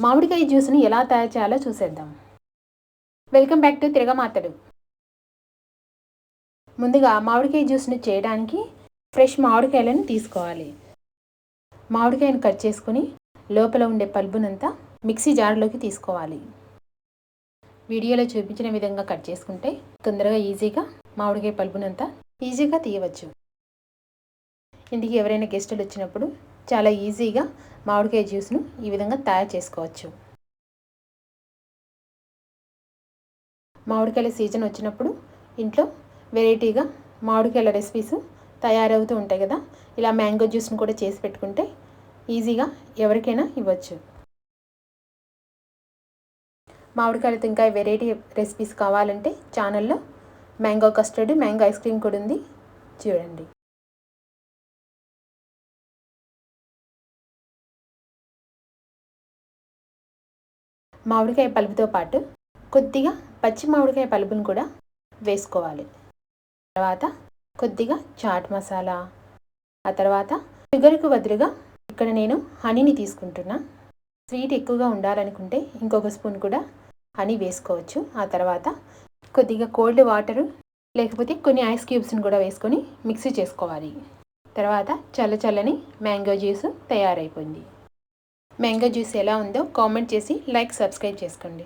మామిడికాయ జ్యూస్ని ఎలా తయారు చేయాలో చూసేద్దాం. వెల్కమ్ బ్యాక్ టు తిరగమాతడు. ముందుగా మామిడికాయ జ్యూస్ని చేయడానికి ఫ్రెష్ మామిడికాయలను తీసుకోవాలి. మామిడికాయను కట్ చేసుకుని లోపల ఉండే పల్పునంతా మిక్సీ జార్లోకి తీసుకోవాలి. వీడియోలో చూపించిన విధంగా కట్ చేసుకుంటే తొందరగా ఈజీగా మామిడికాయ పల్పునంతా ఈజీగా తీయవచ్చు. ఇంటికి ఎవరైనా గెస్టులు వచ్చినప్పుడు చాలా ఈజీగా మామిడికాయ జ్యూస్ను ఈ విధంగా తయారు చేసుకోవచ్చు. మామిడికాయల సీజన్ వచ్చినప్పుడు ఇంట్లో వెరైటీగా మామిడికాయల రెసిపీస్ తయారవుతూ ఉంటాయి కదా. ఇలా మ్యాంగో జ్యూస్ను కూడా చేసి పెట్టుకుంటే ఈజీగా ఎవరికైనా ఇవ్వచ్చు. మామిడికాయలతో ఇంకా వెరైటీ రెసిపీస్ కావాలంటే ఛానల్లో mango custard, mango ice cream కూడా ఉంది, చూడండి. మామిడికాయ పలుపుతో పాటు కొద్దిగా పచ్చి మామిడికాయ పలుపును కూడా వేసుకోవాలి. తర్వాత కొద్దిగా చాట్ మసాలా, ఆ తర్వాత షుగర్కు బదులుగా ఇక్కడ నేను హనీని తీసుకుంటున్నా. స్వీట్ ఎక్కువగా ఉండాలనుకుంటే ఇంకొక స్పూన్ కూడా హనీ వేసుకోవచ్చు. ఆ తర్వాత కొద్దిగా కోల్డ్ వాటరు లేకపోతే కొన్ని ఐస్ క్యూబ్స్ని కూడా వేసుకొని మిక్సీ చేసుకోవాలి. తర్వాత చల్లని మ్యాంగో జ్యూస్ తయారైపోయింది. మ్యాంగో జ్యూస్ ఎలా ఉందో కామెంట్ చేసి సబ్స్క్రైబ్ చేసుకోండి.